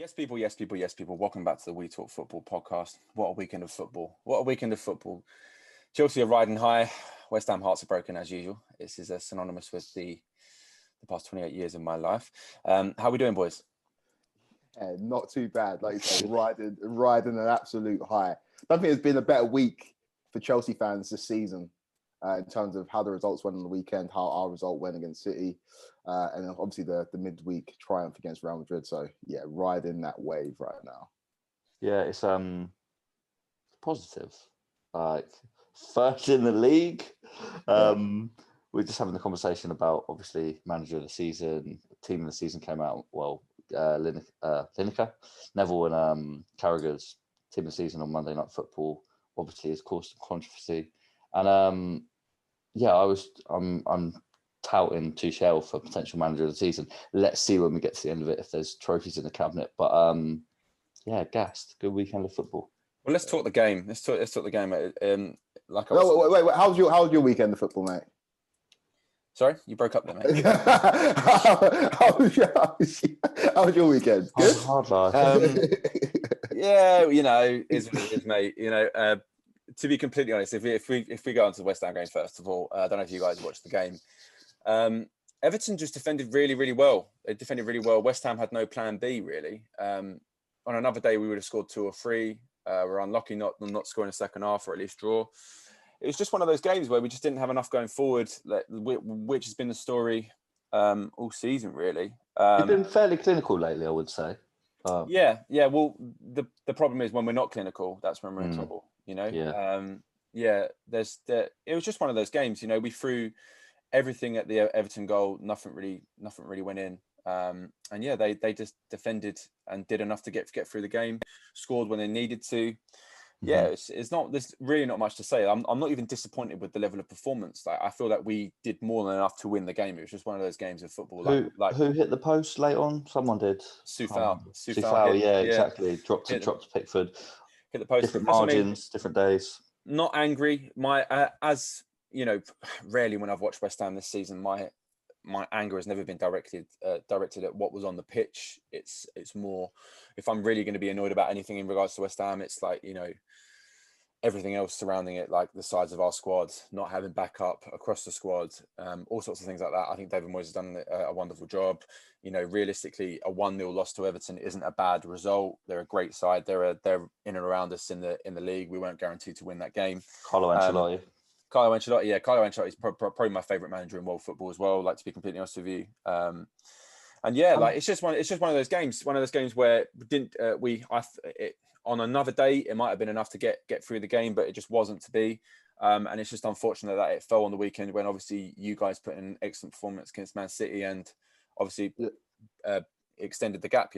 Yes, people, yes, people, yes, people. Welcome back to the We Talk Football podcast. What a weekend of football. What a weekend of football. Chelsea are riding high. West Ham hearts are broken as usual. This is synonymous with the past 28 years of my life. How are we doing, boys? Yeah, not too bad. Like you say, riding an absolute high. I don't think it's been a better week for Chelsea fans this season in terms of how the results went on the weekend, how our result went against City, and then obviously the midweek triumph against Real Madrid. So yeah, riding that wave right now. Yeah, it's positive. First in the league. We're just having the conversation about obviously manager of the season, team of the season came out. Well, Lineker, Neville and Carragher's team of the season on Monday Night Football obviously has caused some controversy, and I'm touting Tuchel for potential manager of the season. Let's see when we get to the end of it if there's trophies in the cabinet. But yeah, gassed. Good weekend of football. Well, let's talk the game. Let's talk the game. Wait. How's your weekend of football, mate? Sorry, you broke up there, mate. How was your weekend? Good. Hard life. Yeah, is what it is, mate. To be completely honest, if we go on to the West Ham games first of all, I don't know if you guys watched the game. Everton just defended really, really well. They defended really well. West Ham had no plan B really. On another day, we would have scored 2 or 3. We're unlucky not scoring a second half or at least draw. It was just one of those games where we just didn't have enough going forward, which has been the story all season, really. You've been fairly clinical lately, I would say. Yeah. Well, the problem is when we're not clinical, that's when we're in trouble. It was just one of those games. We threw everything at the Everton goal. Nothing really went in. And yeah, they just defended and did enough to get through the game. Scored when they needed to. Yeah, there's really not much to say. I'm not even disappointed with the level of performance. Like, I feel that we did more than enough to win the game. It was just one of those games of football. Who hit the post late on? Someone did. Soufal, yeah, exactly. Dropped to Pickford. Hit the post. Different margins, different days. Not angry. As you know, rarely when I've watched West Ham this season, my anger has never been directed at what was on the pitch. It's more, if I'm really going to be annoyed about anything in regards to West Ham, it's like, everything else surrounding it, like the size of our squad, not having backup across the squad, all sorts of things like that. I think David Moyes has done a wonderful job. Realistically, a 1-0 loss to Everton isn't a bad result. They're a great side. They're in and around us in the league. We weren't guaranteed to win that game. Carlo Ancelotti. Carlo Ancelotti is probably my favourite manager in world football as well. Like, to be completely honest with you, it's just one of those games. One of those games where on another day it might have been enough to get through the game, but it just wasn't to be. And it's just unfortunate that it fell on the weekend when obviously you guys put in an excellent performance against Man City and obviously extended the gap.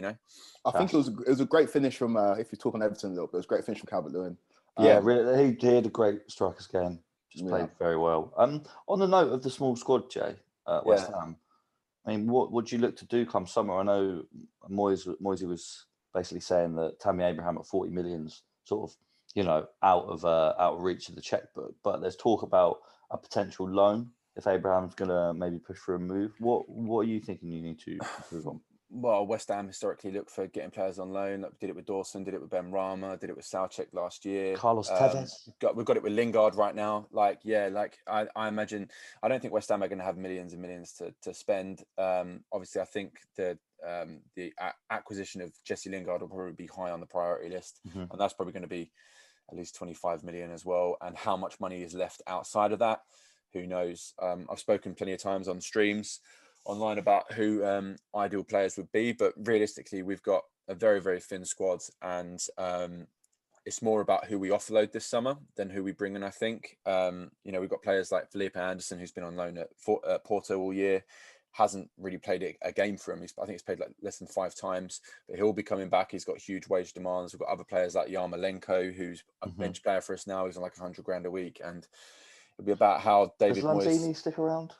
I think it was a great finish from if you're talking Everton a little bit, it was a great finish from Calvert-Lewin. Really, he had a great strikers game. Just played very well. On the note of the small squad, Jay, West Ham, I mean, what would you look to do come summer? I know Moisey was basically saying that Tammy Abraham at 40 million's sort of, out of reach of the checkbook. But there's talk about a potential loan if Abraham's going to maybe push for a move. What are you thinking you need to improve on? Well, West Ham historically looked for getting players on loan. Like, did it with Dawson, did it with Ben Rama, did it with Soucek last year. Carlos Tevez. We've got it with Lingard right now. I imagine, I don't think West Ham are going to have millions and millions to spend. Obviously, I think the acquisition of Jesse Lingard will probably be high on the priority list, and that's probably going to be at least 25 million as well. And how much money is left outside of that, who knows? I've spoken plenty of times on streams online about who ideal players would be, but realistically we've got a very, very thin squad, and it's more about who we offload this summer than who we bring in. I think we've got players like Felipe Anderson, who's been on loan at Porto all year, hasn't really played a game for him. I think he's played like less than 5 times, but he'll be coming back. He's got huge wage demands. We've got other players like Yarmolenko, who's a bench player for us now. He's on like 100 grand a week, and it'll be about how David Moyes. Does Lanzini stick around?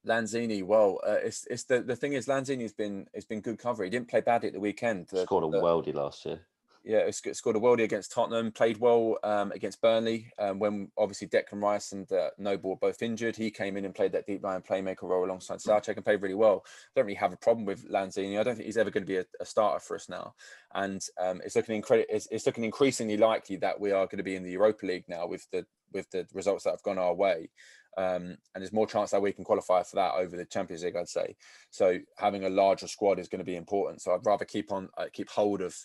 Lanzini, well, it's the thing is, Lanzini's been good cover. He didn't play badly at the weekend. Scored a worldie last year. Yeah, scored a worldie against Tottenham. Played well against Burnley when obviously Declan Rice and Noble were both injured. He came in and played that deep line playmaker role alongside Souček and played really well. I don't really have a problem with Lanzini. I don't think he's ever going to be a starter for us now. And it's looking increasingly likely that we are going to be in the Europa League now with the results that have gone our way. And there's more chance that we can qualify for that over the Champions League, I'd say. So having a larger squad is going to be important. So I'd rather keep hold of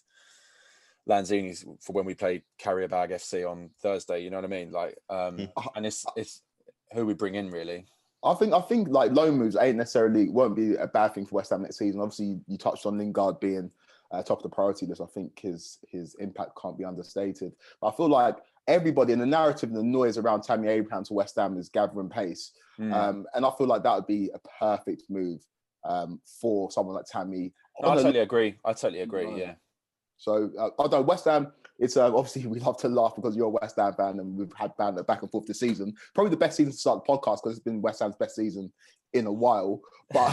Lanzini's for when we play Carrier-Bag FC on Thursday. You know what I mean? Like, and it's who we bring in really. I think like loan moves won't be a bad thing for West Ham next season. Obviously, you touched on Lingard being top of the priority list. I think his impact can't be understated. But I feel like everybody in the narrative and the noise around Tammy Abraham to West Ham is gathering pace. And I feel like that would be a perfect move for someone like Tammy. No, I totally agree. Yeah. So, although West Ham, it's obviously we love to laugh because you're a West Ham fan and we've had banter back and forth this season. Probably the best season to start the podcast because it's been West Ham's best season in a while. But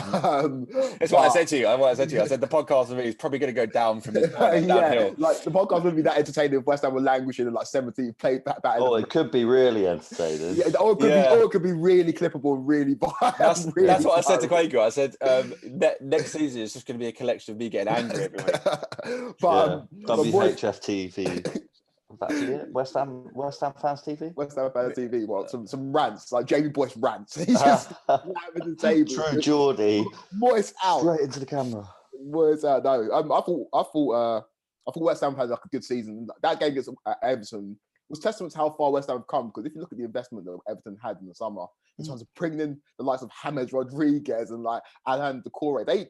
that's what I said to you. I said the podcast with me is probably going to go down from this point downhill. Like the podcast wouldn't be that entertaining if West Ham were languishing in like 17 played back. Oh, it could be really entertaining. Or it could be really clippable, really biased. That's what I said to Quaker. I said next season it's just going to be a collection of me getting angry every week. WHF TV. West Ham Fans TV. West Ham Fans TV. Well, some rants like Jamie Boyce rants. He's just slamming the table. True Geordie. Moist out straight into the camera. Moist out. No, I thought West Ham had like a good season. That game against Everton was testament to how far West Ham have come. Because if you look at the investment that Everton had in the summer, in terms of bringing in the likes of James Rodriguez and like Alan Decore, they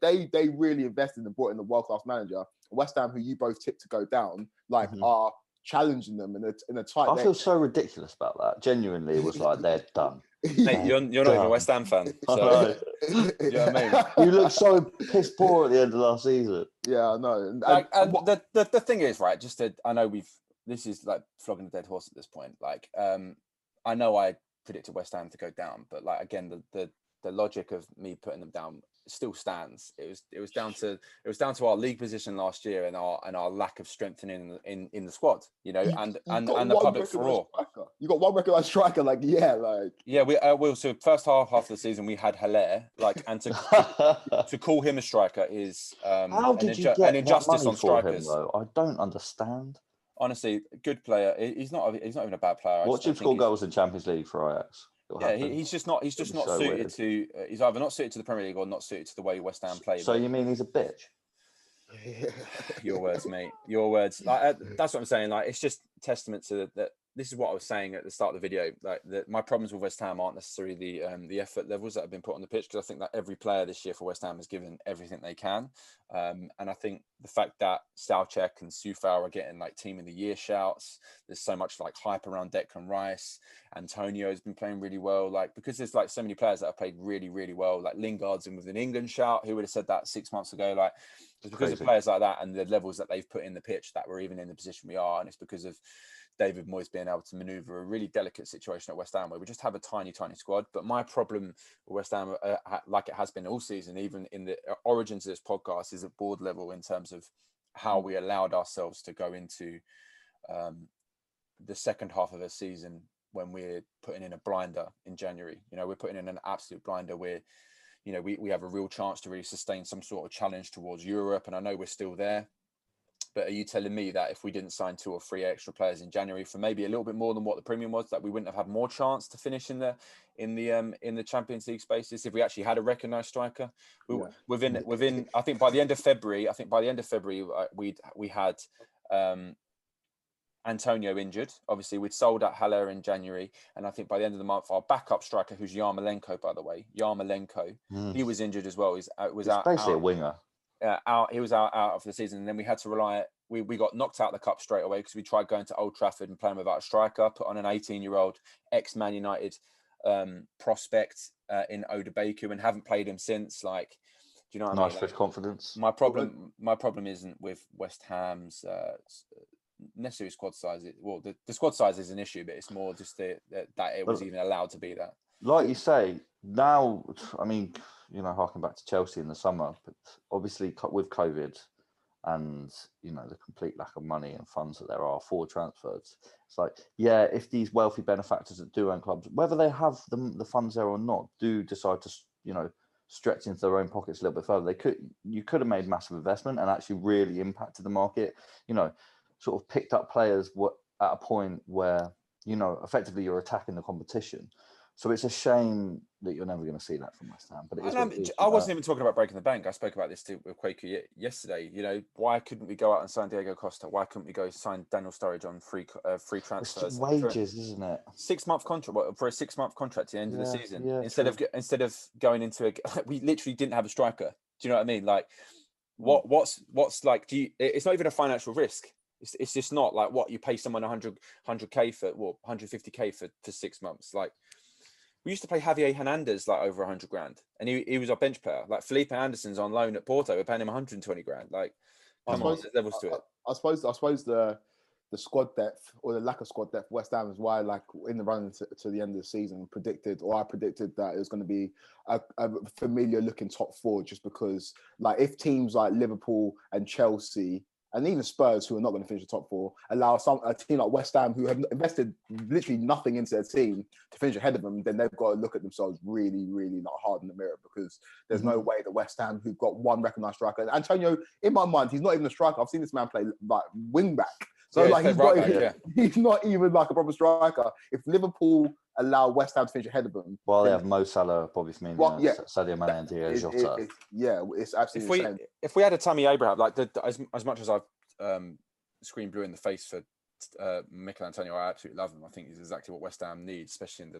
really invested and brought in a world class manager. West Ham, who you both tipped to go down, are challenging them in a tight. I feel so ridiculous about that. Genuinely, it was like they're done. Mate, you're not even a West Ham fan. So, you know what I mean? You look so piss poor at the end of last season. Yeah, I know. And the thing is, right? I know this is like flogging a dead horse at this point. Like, I know I predicted West Ham to go down, but like again, the logic of me putting them down still stands. It was down to our league position last year and our lack of strengthening in the squad, you know, and the public furore. You got one recognised striker, we so first half of the season we had Haller, and to call him a striker is how did you get an injustice on strikers. Him, I don't understand. Honestly, good player. He's not even a bad player. Watch him score goals in Champions League for Ajax. Yeah, he's just not so suited weird. To. He's either not suited to the Premier League or not suited to the way West Ham play. So you mean he's a bitch? Your words, mate. Your words. That's what I'm saying. Like, it's just testament to that. This is what I was saying at the start of the video. Like, my problems with West Ham aren't necessarily the effort levels that have been put on the pitch, because I think that every player this year for West Ham has given everything they can. And I think the fact that Souček and Sufal are getting like team of the year shouts. There's so much like hype around Declan Rice. Antonio has been playing really well. Like, because there's like so many players that have played really, really well. Like Lingard's in with an England shout. Who would have said that 6 months ago? Like, it's because of players like that and the levels that they've put in the pitch that we're even in the position we are. And it's because of David Moyes being able to manoeuvre a really delicate situation at West Ham where we just have a tiny squad. But my problem with West Ham, like it has been all season, even in the origins of this podcast, is at board level in terms of how we allowed ourselves to go into the second half of a season when we're putting in a blinder in January. You know, we're putting in an absolute blinder where, you know, we have a real chance to really sustain some sort of challenge towards Europe. And I know we're still there. But are you telling me that if we didn't sign 2 or 3 extra players in January for maybe a little bit more than what the premium was, that we wouldn't have had more chance to finish in the Champions League spaces if we actually had a recognised striker? Within I think by the end of February, we had Antonio injured. Obviously, we'd sold out Haller in January, and I think by the end of the month, our backup striker, who's Yarmolenko, by the way, he was injured as well. He's basically a winger. He was out of the season, and then we had to rely. We got knocked out of the cup straight away because we tried going to Old Trafford and playing without a striker. Put on an 18-year-old ex-Man United prospect in debacle and haven't played him since. Like, do you know what I mean? Nice fresh confidence. My problem isn't with West Ham's necessarily squad size. Well, the squad size is an issue, but it's more just that it was even allowed to be that. Like you say, now, I mean, you know, harking back to Chelsea in the summer, but obviously with COVID, and the complete lack of money and funds that there are for transfers. It's like, yeah, if these wealthy benefactors that do own clubs, whether they have the funds there or not, do decide to stretch into their own pockets a little bit further, you could have made massive investment and actually really impacted the market. Sort of picked up players at a point where effectively you're attacking the competition. So it's a shame that you're never going to see that from West Ham. But I wasn't even talking about breaking the bank. I spoke about this with Quaker yesterday. Why couldn't we go out and sign Diego Costa? Why couldn't we go sign Daniel Sturridge on free transfers? It's wages, isn't it? 6-month contract for a 6-month contract at the end of the season. Yeah, instead of going into we literally didn't have a striker. Do you know what I mean? Like, what's like? It's not even a financial risk. It's just not like what you pay someone 100k for, 150k for 6 months. Like, we used to play Javier Hernandez like over 100 grand, and he was our bench player. Like, Felipe Anderson's on loan at Porto, we're paying him 120 grand. Like, come on, there's levels to it. I suppose the squad depth, or the lack of squad depth, West Ham is why, like, in the run to the end of the season, I predicted that it was going to be a familiar looking top four, just because, like, if teams like Liverpool and Chelsea and even Spurs, who are not going to finish the top four, allow a team like West Ham, who have invested literally nothing into their team, to finish ahead of them, then they've got to look at themselves really, really not hard in the mirror, because there's no way that West Ham, who've got one recognised striker, and Antonio, in my mind, he's not even a striker. I've seen this man play like wing back. So he's not even like a proper striker. If Liverpool allow West Ham to finish ahead of them, they have Mo Salah, Bobby Firmino, Sadio Mane, and Diego Jota. It's absolutely insane. If we had a Tammy Abraham, like as much as I've screamed blue in the face for Mikel Antonio, I absolutely love him. I think he's exactly what West Ham needs, especially in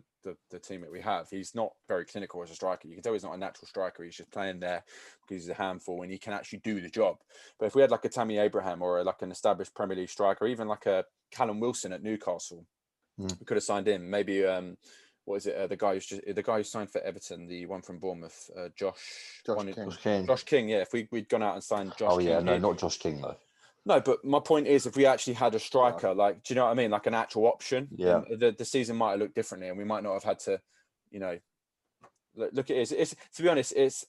the team that we have. He's not very clinical as a striker. You can tell he's not a natural striker. He's just playing there because he's a handful and he can actually do the job. But if we had like a Tammy Abraham or like an established Premier League striker, even like a Callum Wilson at Newcastle, we could have signed him. Maybe what is it? The guy who signed for Everton, the one from Bournemouth, Josh King. Josh King. Yeah, if we'd gone out and signed Josh. Oh yeah, King, no, not Josh King though. No, but my point is, if we actually had a striker, like, do you know what I mean? Like an actual option, the season might have looked differently, and we might not have had to, look at it. It's to be honest, this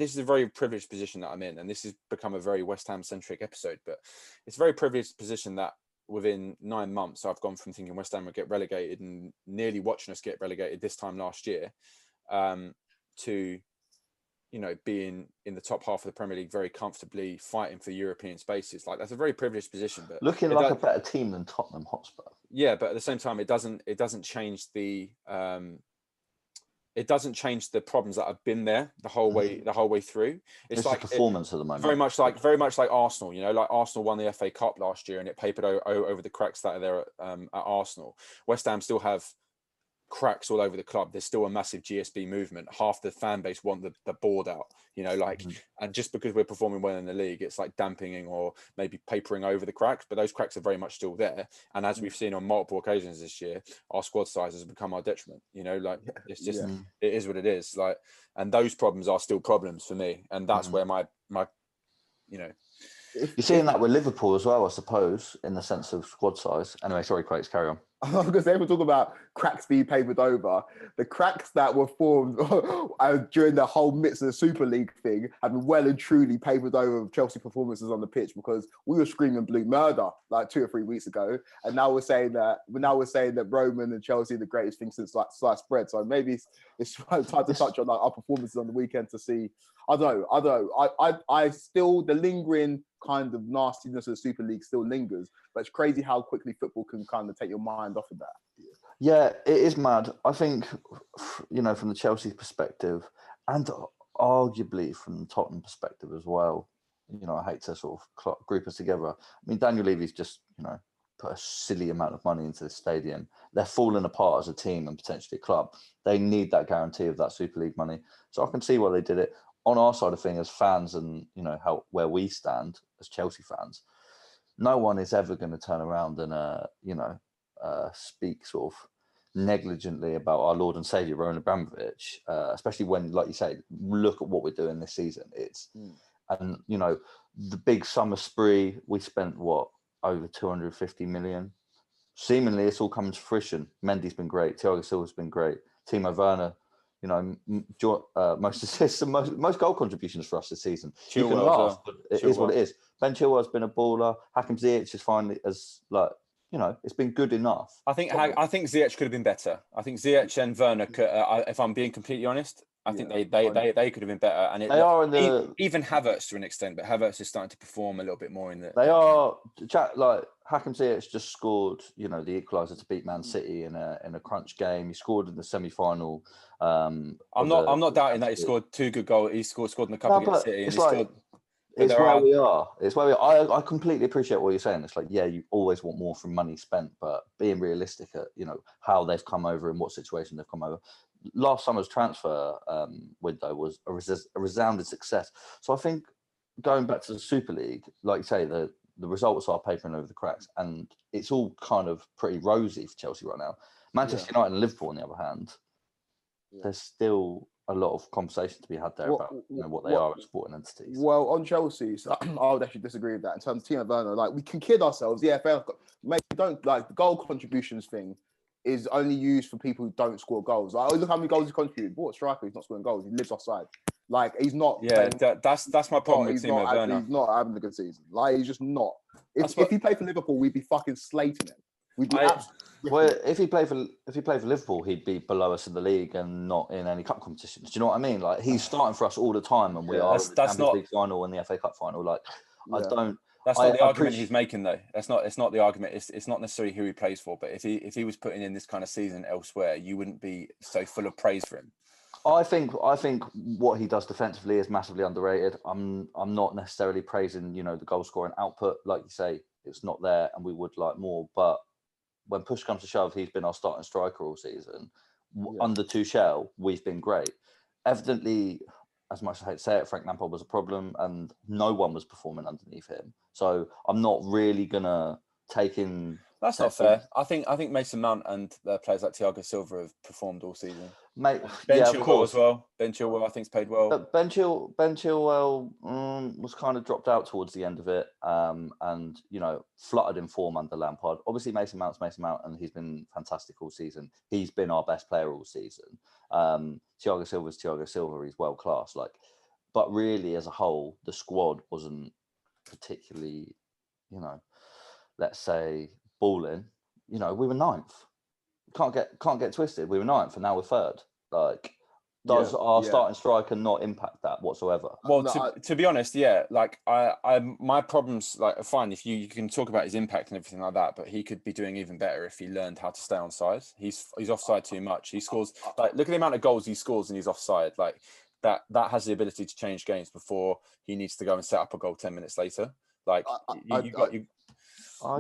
is a very privileged position that I'm in, and this has become a very West Ham centric episode. But it's a very privileged position that within 9 months, I've gone from thinking West Ham would get relegated and nearly watching us get relegated this time last year, to being in the top half of the Premier League very comfortably, fighting for European spaces. Like, that's a very privileged position. But looking like a better team than Tottenham Hotspur. Yeah, but at the same time, it doesn't change the problems that have been there the whole way through. It's like performance at the moment. Very much like Arsenal. Like Arsenal won the FA Cup last year, and it papered over the cracks that are there at Arsenal. West Ham still have cracks all over the club. There's still a massive GSB movement. Half the fan base want the board out, and just because we're performing well in the league, it's like dampening or maybe papering over the cracks, but those cracks are very much still there. And as we've seen on multiple occasions this year, our squad size has become our detriment. It's just it is what it is. Like, and those problems are still problems for me, and that's where my you're seeing that with Liverpool as well, I suppose, in the sense of squad size. Anyway, sorry, Craig, carry on. Because they were talking about cracks being papered over. The cracks that were formed during the whole midst of the Super League thing have been well and truly papered over Chelsea performances on the pitch, because we were screaming blue murder like 2 or 3 weeks ago, and now we're saying that Roman and Chelsea are the greatest thing since like sliced bread. So maybe it's time to touch on our performances on the weekend to see. I don't know. I still, the lingering kind of nastiness of the Super League still lingers, but it's crazy how quickly football can kind of take your mind off of that. Yeah, it is mad. I think, from the Chelsea perspective, and arguably from the Tottenham perspective as well, I hate to sort of group us together. I mean, Daniel Levy's just, put a silly amount of money into the stadium. They're falling apart as a team and potentially a club. They need that guarantee of that Super League money. So I can see why they did it. On our side of things, as fans, and where we stand as Chelsea fans, no one is ever going to turn around and speak sort of negligently about our Lord and Saviour Roman Abramovich, especially when, like you say, look at what we're doing this season. And the big summer spree, we spent over 250 million. Seemingly, it's all coming to fruition. Mendy's been great. Thiago Silva's been great. Timo Werner. Most assists and most goal contributions for us this season. You can laugh, but it is what it is. Ben Chilwell's been a baller. Hakim Ziyech is finally it's been good enough. I think Ziyech could have been better. I think Ziyech and Werner could, if I'm being completely honest, I think they could have been better. And they are in the even Havertz to an extent, but Havertz is starting to perform a little bit more in the. They are like Hakim Ziyech just scored, the equaliser to beat Man City in a crunch game. He scored in the semi-final. I'm not doubting that he scored 2 good goals. He scored in the cup against City, and he scored. It's where we are. It's where I completely appreciate what you're saying. It's like, yeah, you always want more from money spent, but being realistic at how they've come over and what situation they've come over. Last summer's transfer window was a resounding success. So I think going back to the Super League, like you say, the results are papering over the cracks, and it's all kind of pretty rosy for Chelsea right now. Manchester United and Liverpool, on the other hand, there's still a lot of conversation to be had there about what they are as sporting entities. Well, on Chelsea, so I would actually disagree with that. In terms of Timo Werner, like, we can kid ourselves. Yeah, fair. Maybe don't, like, the goal contributions thing is only used for people who don't score goals. Like, oh, look how many goals he contributed. What striker? He's not scoring goals. He lives offside. Like, he's not. Yeah, that's my problem with Timo Werner. He's not having a good season. Like, he's just not. If he played for Liverpool, we'd be fucking slating him. We'd be well, if he played for Liverpool, he'd be below us in the league and not in any cup competitions. Do you know what I mean? Like, he's starting for us all the time, and we are in the Champions League final and the FA Cup final. Like, That's not the argument he's making, though. It's not the argument. It's not necessarily who he plays for. But if he was putting in this kind of season elsewhere, you wouldn't be so full of praise for him. I think what he does defensively is massively underrated. I'm not necessarily praising the goal scoring output, like you say. It's not there, and we would like more. But when push comes to shove, he's been our starting striker all season. Under Tuchel, we've been great. Evidently, as much as I hate to say it, Frank Lampard was a problem, and no one was performing underneath him. So I'm not really gonna take in. That's not fair. I think Mason Mount and players like Thiago Silva have performed all season. Ben Chilwell as well. Ben Chilwell, I think, has played well. But Ben Chilwell was kind of dropped out towards the end of it, and fluttered in form under Lampard. Obviously, Mason Mount, and he's been fantastic all season. He's been our best player all season. Thiago Silva's Thiago Silva. He's world class. But really, as a whole, the squad wasn't particularly, let's say, balling. We were 9th. Can't get twisted. We were 9th, and now we're 3rd. Does our starting striker not impact that whatsoever? Well, to be honest, my problems, fine, if you can talk about his impact and everything like that, but he could be doing even better if he learned how to stay onside. He's offside too much. He scores look at the amount of goals he scores and he's offside. That has the ability to change games before he needs to go and set up a goal 10 minutes later. I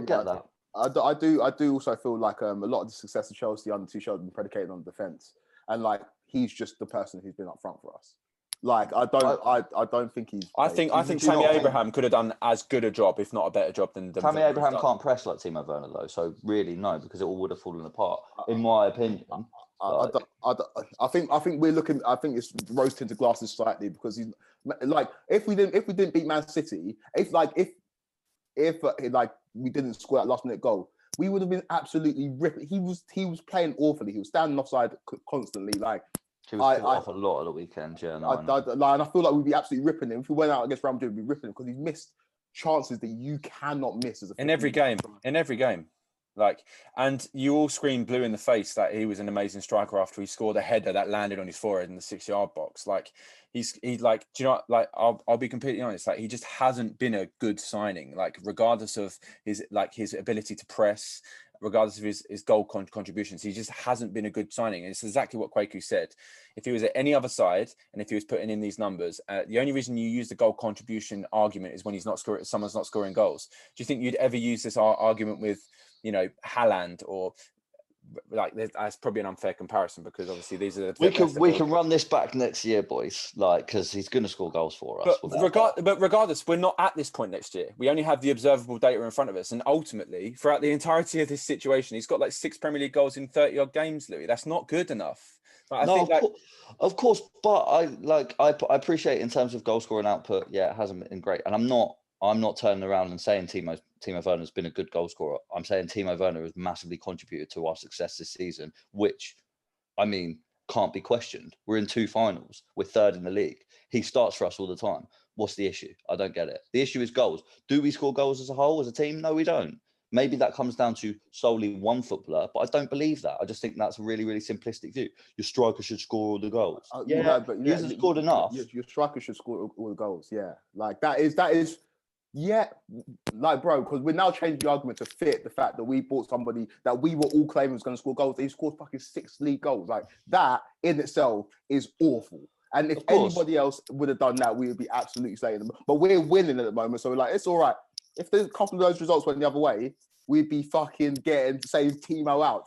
get that. I do also feel like a lot of the success of Chelsea under Tuchel has been predicated on defence, and he's just the person who's been up front for us. I don't think he's. I think Tammy Abraham could have done as good a job, if not a better job, than Tammy Abraham can't press like Timo Werner though. So really, no, because it all would have fallen apart, in my opinion. I think we're looking. I think it's rose tinted glasses slightly, because he's if we didn't beat Man City, if we didn't score that last minute goal, we would have been absolutely ripping. He was playing awfully. He was standing offside constantly. He was off a lot of the weekend. Yeah, and I feel like we'd be absolutely ripping him if we went out against Real Madrid. We'd be ripping him because he's missed chances that you cannot miss in every game. And you all screamed blue in the face that he was an amazing striker after he scored a header that landed on his forehead in the 6-yard box. Do you know, I'll be completely honest, he just hasn't been a good signing, regardless of his ability to press, regardless of his goal contributions. He just hasn't been a good signing. And it's exactly what Kwaku said. If he was at any other side and if he was putting in these numbers, the only reason you use the goal contribution argument is when someone's not scoring goals. Do you think you'd ever use this argument with Haaland or that's probably an unfair comparison, because obviously these are we can run this back next year, boys, because he's going to score goals for us. But regardless, we're not at this point next year. We only have the observable data in front of us, and ultimately, throughout the entirety of this situation, he's got 6 Premier League goals in 30-odd games, Louis. That's not good enough. Of course, but I appreciate in terms of goal scoring output. Yeah, it hasn't been great, and I'm not turning around and saying Timo Werner's been a good goal scorer. I'm saying Timo Werner has massively contributed to our success this season, which, can't be questioned. We're in 2 finals. We're 3rd in the league. He starts for us all the time. what's the issue? I don't get it. The issue is goals. Do we score goals as a whole, as a team? No, we don't. Maybe that comes down to solely one footballer, but I don't believe that. I just think that's a really, really simplistic view. Your striker should score all the goals. He hasn't scored enough. Your striker should score all the goals. Yeah, like that is. Yeah, like bro, because we're now changing the argument to fit the fact that we bought somebody that we were all claiming was going to score goals. He scored fucking 6 league goals. Like that in itself is awful. And if anybody else would have done that, we would be absolutely slating them. But we're winning at the moment, so we're like, it's all right. If there's a couple of those results went the other way, we'd be fucking getting saying Timo out.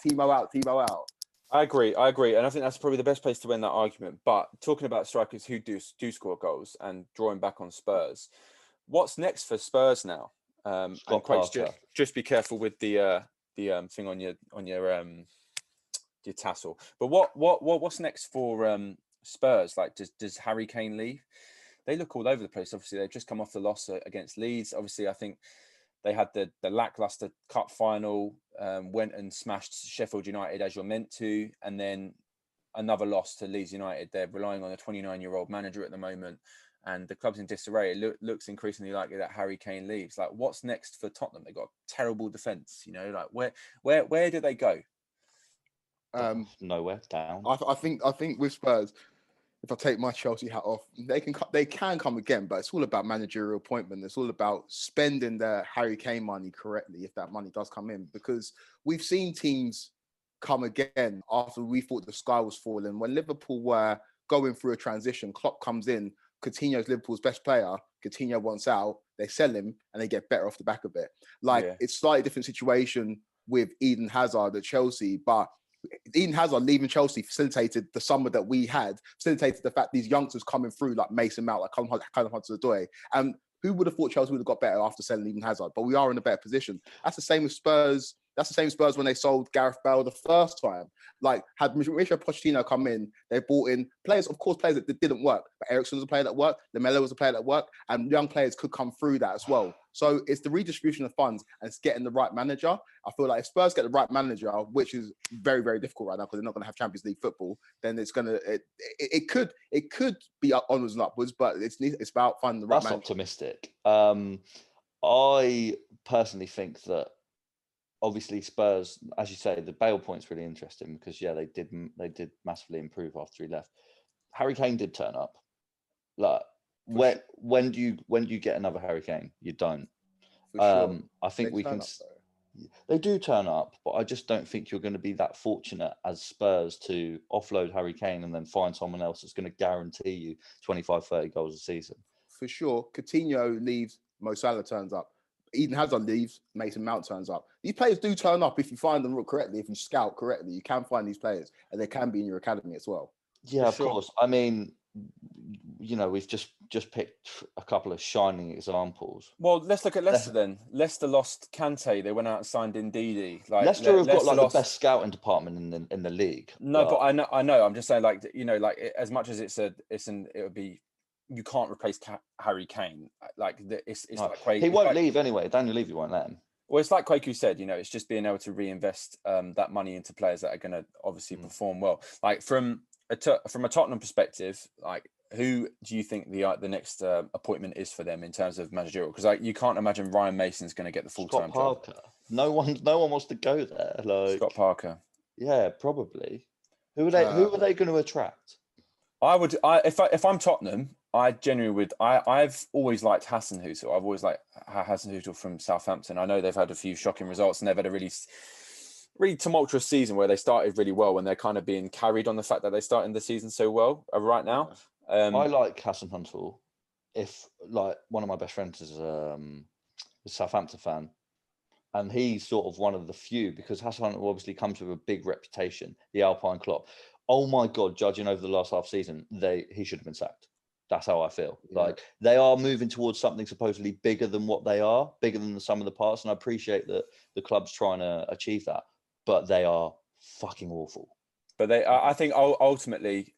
I agree, and I think that's probably the best place to win that argument. But talking about strikers who do score goals and drawing back on Spurs, what's next for Spurs now? And just be careful with the thing on your tassel. But what's next for Spurs? Like, does Harry Kane leave? They look all over the place. Obviously, they've just come off the loss against Leeds. Obviously, I think they had the lackluster cup final, went and smashed Sheffield United as you're meant to, and then another loss to Leeds United. They're relying on a 29-year-old manager at the moment, and the club's in disarray. It looks increasingly likely that Harry Kane leaves. Like, what's next for Tottenham? They've got terrible defence. You know, like where do they go? Nowhere, down. I think with Spurs, if I take my Chelsea hat off, they can come again, but it's all about managerial appointment. It's all about spending the Harry Kane money correctly, if that money does come in, because we've seen teams come again after we thought the sky was falling. When Liverpool were going through a transition, Klopp comes in, Coutinho's Liverpool's best player, Coutinho wants out, they sell him and they get better off the back of it. It's slightly different situation with Eden Hazard at Chelsea, but Eden Hazard leaving Chelsea facilitated the summer that we had, facilitated the fact these youngsters coming through like Mason Mount, like Callum Hudson-Odoi. And who would have thought Chelsea would have got better after selling Eden Hazard? But we are in a better position. That's the same with Spurs. That's the same Spurs when they sold Gareth Bale the first time. Like, had Mauricio Pochettino come in, they brought in players, of course, players that didn't work. But Eriksen was a player that worked, Lamela was a player that worked, and young players could come through that as well. So it's the redistribution of funds and it's getting the right manager. I feel like if Spurs get the right manager, which is very, very difficult right now because they're not going to have Champions League football, then it's going to it could be onwards and upwards, but it's about finding the right manager. That's optimistic. I personally think that obviously Spurs, as you say, the Bale point's really interesting because they did massively improve after he left. Harry Kane did turn up. Like, when do you get another Harry Kane? You don't. Sure. I think we can. They do turn up, but I just don't think you're going to be that fortunate as Spurs to offload Harry Kane and then find someone else that's going to guarantee you 25, 30 goals a season. For sure. Coutinho leaves, Mo Salah turns up. Eden Hazard leaves, Mason Mount turns up. These players do turn up if you find them correctly, if you scout correctly. You can find these players, and they can be in your academy as well. Yeah, of course. I mean, we've just picked a couple of shining examples. Well, let's look at Leicester then. Leicester lost Kante. They went out and signed Ndidi. Like, Leicester have got the best scouting department in the league. No, but I know. I'm just saying, as much as it would be. You can't replace Harry Kane. Like, it's like Quaku. He won't leave anyway. Daniel Levy won't let him. Well, it's like Quaku said. It's just being able to reinvest that money into players that are going to obviously perform well. Like, from a Tottenham perspective, like, who do you think the next appointment is for them in terms of managerial? Because you can't imagine Ryan Mason's going to get the full-time job. Parker. No one wants to go there. Like Scott Parker. Yeah, probably. Who are they going to attract? If I'm Tottenham, I genuinely would. I've always liked Hasenhüttl. I've always liked Hasenhüttl from Southampton. I know they've had a few shocking results and they've had a really, really tumultuous season where they started really well when they're kind of being carried on the fact that they started the season so well right now. I like Hasenhüttl. If one of my best friends is a Southampton fan, and he's sort of one of the few because Hasenhüttl obviously comes with a big reputation, the Alpine Klopp. Oh my God, judging over the last half season, he should have been sacked. That's how I feel. Yeah. Like, they are moving towards something supposedly bigger than what they are, bigger than the sum of the parts. And I appreciate that the club's trying to achieve that, but they are fucking awful. But I think ultimately,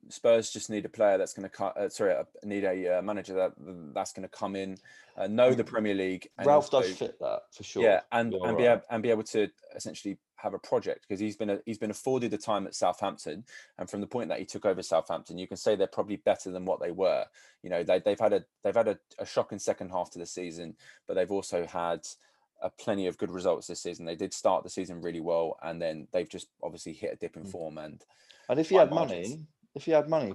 Spurs just need a player that's going to need a manager that's going to come in, know the Premier League. And Ralph also, does fit that for sure. Yeah, and be able to essentially have a project, because he's been afforded the time at Southampton, and from the point that he took over Southampton, you can say they're probably better than what they were. You know, they've had a shocking second half to the season, but they've also had plenty of good results this season. They did start the season really well, and then they've just obviously hit a dip in form. And if you had money,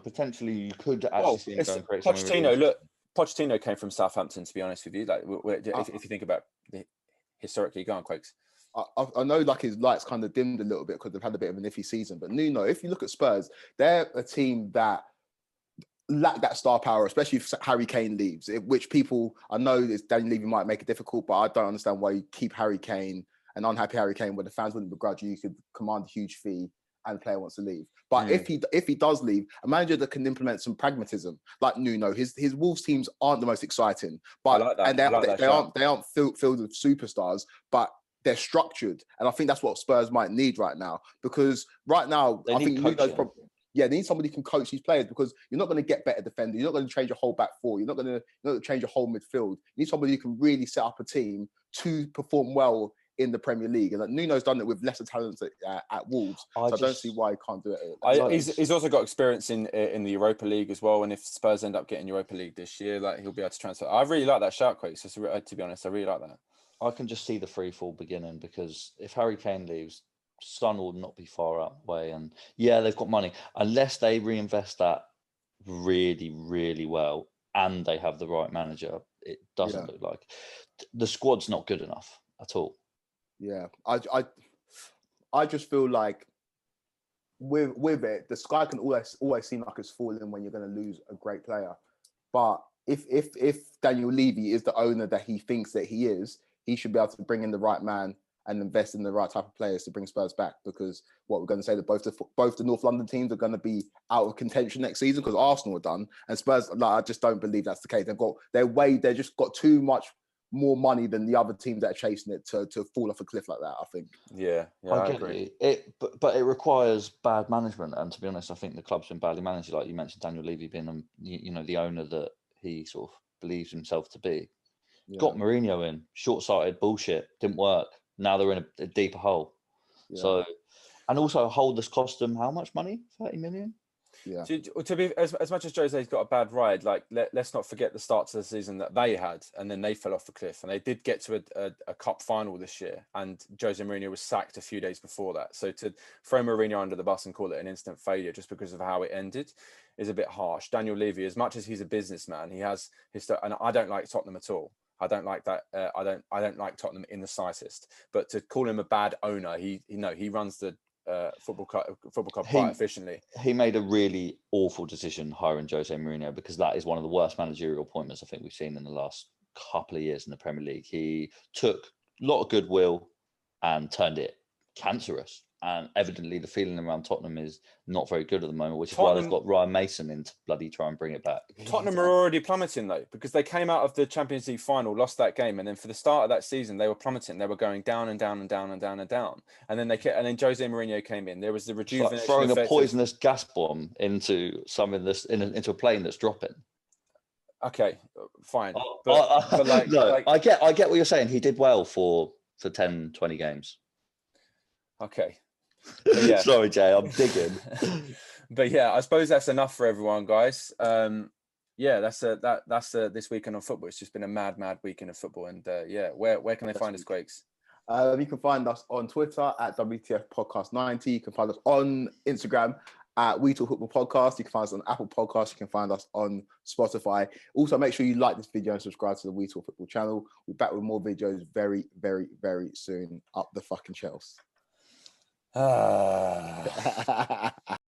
potentially you could actually see him go and create something really interesting. Pochettino came from Southampton, to be honest with you. Like, if you think about historically, go on, Quakes. I know like his lights kind of dimmed a little bit because they've had a bit of an iffy season. But Nuno, if you look at Spurs, they're a team that lack that star power, especially if Harry Kane leaves, which people, I know Daniel Levy might make it difficult, but I don't understand why you keep Harry Kane, an unhappy Harry Kane, where the fans wouldn't begrudge you. You could command a huge fee and the player wants to leave. But if he does leave, a manager that can implement some pragmatism, like Nuno, his Wolves teams aren't the most exciting, but I like that. And they aren't filled with superstars, but they're structured. And I think that's what Spurs might need right now, because right now I think Nuno's probably. Yeah, they need somebody who can coach these players, because you're not going to get better defenders. You're not going to change your whole back four. You're not going to change your whole midfield. You need somebody who can really set up a team to perform well in the Premier League. And like, Nuno's done it with lesser talents at Wolves. I don't see why he can't do it. He's also got experience in the Europa League as well. And if Spurs end up getting Europa League this year, like, he'll be able to transfer. I really like that shout, Quake. So to be honest, I really like that. I can just see the free fall beginning, because if Harry Kane leaves, Son will not be far away, and they've got money, unless they reinvest that really, really well and they have the right manager. It doesn't look like the squad's not good enough at all. Yeah, I just feel like with it, the sky can always seem like it's falling when you're going to lose a great player. But if Daniel Levy is the owner that he thinks that he is, he should be able to bring in the right man and invest in the right type of players to bring Spurs back. Because what we're going to say, that both the North London teams are going to be out of contention next season, because Arsenal are done, and Spurs, like, I just don't believe that's the case. They've just got too much more money than the other teams that are chasing it to fall off a cliff like that, I think. Yeah, I agree. But it requires bad management, and to be honest, I think the club's been badly managed. Like you mentioned, Daniel Levy being the owner that he sort of believes himself to be. Yeah. Got Mourinho in, short-sighted bullshit, didn't work. Now they're in a deeper hole. Yeah. So, and also a hole that's cost them how much money? 30 million? Yeah. To be as much as Jose's got a bad ride, like let's not forget the start to the season that they had, and then they fell off the cliff, and they did get to a cup final this year, and Jose Mourinho was sacked a few days before that. So to throw Mourinho under the bus and call it an instant failure just because of how it ended is a bit harsh. Daniel Levy, as much as he's a businessman, he has his, and I don't like Tottenham at all. I don't like that. I don't like Tottenham in the slightest. But to call him a bad owner, he runs the football club quite efficiently. He made a really awful decision hiring Jose Mourinho, because that is one of the worst managerial appointments I think we've seen in the last couple of years in the Premier League. He took a lot of goodwill and turned it cancerous. And evidently the feeling around Tottenham is not very good at the moment, which is why they've got Ryan Mason in to bloody try and bring it back. Tottenham are already plummeting though, because they came out of the Champions League final, lost that game, and then for the start of that season they were plummeting. They were going down and down and down and down and down. And then Jose Mourinho came in. There was the rejuvenation, like throwing a poisonous gas bomb into into a plane that's dropping. Okay, fine. I get what you're saying. He did well for 10, 20 games. Okay. Yeah. Sorry, Jay, I'm digging. But yeah, I suppose that's enough for everyone, guys. That's this weekend of football. It's just been a mad weekend of football, and where can they find us, Quakes? You can find us on Twitter at WTF Podcast 90. You can find us on Instagram at We Talk Football Podcast. You can find us on Apple Podcasts. You can find us on Spotify. Also, make sure you like this video and subscribe to the We Talk Football channel. We're back with more videos very, very, very soon. Up the fucking shelves.